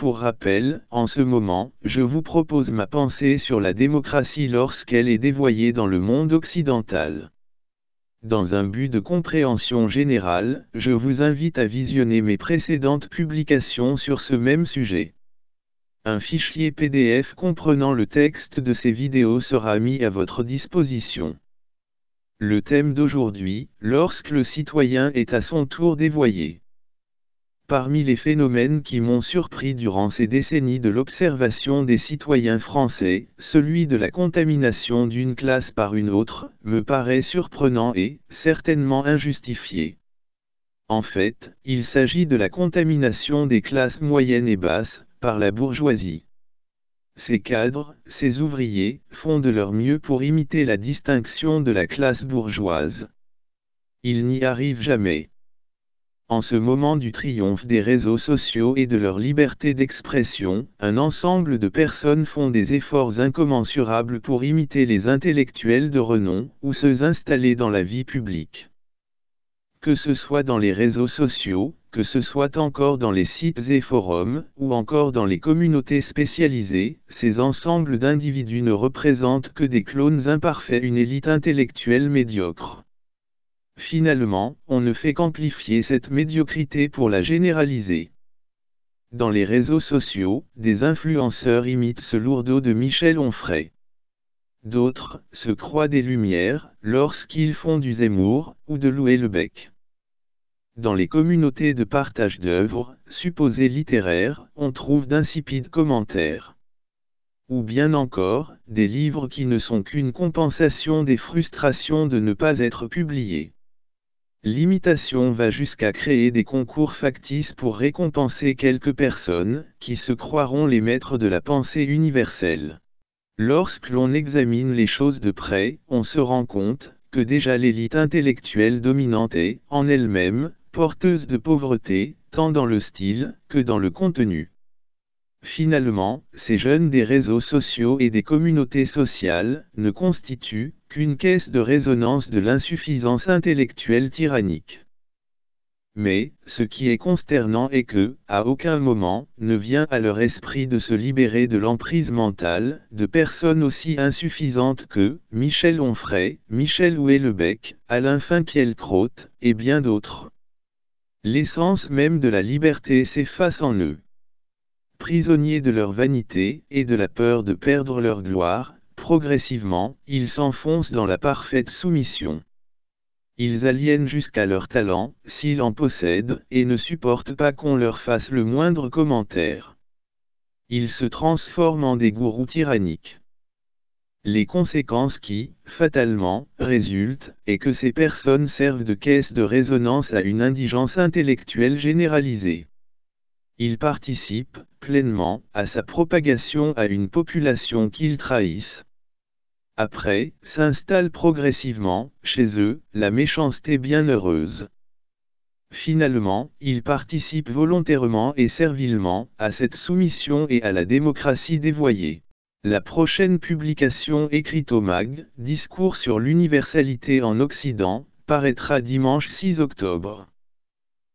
Pour rappel, en ce moment, je vous propose ma pensée sur la démocratie lorsqu'elle est dévoyée dans le monde occidental. Dans un but de compréhension générale, je vous invite à visionner mes précédentes publications sur ce même sujet. Un fichier PDF comprenant le texte de ces vidéos sera mis à votre disposition. Le thème d'aujourd'hui, lorsque le citoyen est à son tour dévoyé. Parmi les phénomènes qui m'ont surpris durant ces décennies de l'observation des citoyens français, celui de la contamination d'une classe par une autre, me paraît surprenant et, certainement injustifié. En fait, il s'agit de la contamination des classes moyennes et basses, par la bourgeoisie. Ces cadres, ces ouvriers, font de leur mieux pour imiter la distinction de la classe bourgeoise. Ils n'y arrivent jamais. En ce moment du triomphe des réseaux sociaux et de leur liberté d'expression, un ensemble de personnes font des efforts incommensurables pour imiter les intellectuels de renom, ou ceux installés dans la vie publique. Que ce soit dans les réseaux sociaux, que ce soit encore dans les sites et forums, ou encore dans les communautés spécialisées, ces ensembles d'individus ne représentent que des clones imparfaits, une élite intellectuelle médiocre. Finalement, on ne fait qu'amplifier cette médiocrité pour la généraliser. Dans les réseaux sociaux, des influenceurs imitent ce lourdeau de Michel Onfray. D'autres se croient des Lumières, lorsqu'ils font du Zemmour, ou de Louis Lebec. Dans les communautés de partage d'œuvres, supposées littéraires, on trouve d'insipides commentaires. Ou bien encore, des livres qui ne sont qu'une compensation des frustrations de ne pas être publiés. L'imitation va jusqu'à créer des concours factices pour récompenser quelques personnes, qui se croiront les maîtres de la pensée universelle. Lorsque l'on examine les choses de près, on se rend compte que déjà l'élite intellectuelle dominante est, en elle-même, porteuse de pauvreté, tant dans le style que dans le contenu. Finalement, ces jeunes des réseaux sociaux et des communautés sociales ne constituent qu'une caisse de résonance de l'insuffisance intellectuelle tyrannique. Mais, ce qui est consternant est que, à aucun moment, ne vient à leur esprit de se libérer de l'emprise mentale, de personnes aussi insuffisantes que Michel Onfray, Michel Houellebecq, Alain Finkielkraut, et bien d'autres. L'essence même de la liberté s'efface en eux. Prisonniers de leur vanité, et de la peur de perdre leur gloire, progressivement, ils s'enfoncent dans la parfaite soumission. Ils aliènent jusqu'à leur talent, s'ils en possèdent, et ne supportent pas qu'on leur fasse le moindre commentaire. Ils se transforment en des gourous tyranniques. Les conséquences qui, fatalement, résultent, est que ces personnes servent de caisse de résonance à une indigence intellectuelle généralisée. Ils participent, pleinement, à sa propagation à une population qu'ils trahissent. Après, s'installe progressivement, chez eux, la méchanceté bienheureuse. Finalement, ils participent volontairement et servilement, à cette soumission et à la démocratie dévoyée. La prochaine publication écrite au MAG, Discours sur l'universalité en Occident, paraîtra dimanche 6 octobre.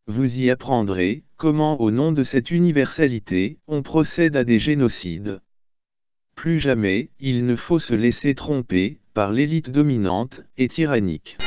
Vous y apprendrez, comment au nom de cette universalité, on procède à des génocides. Plus jamais, il ne faut se laisser tromper, par l'élite dominante, et tyrannique.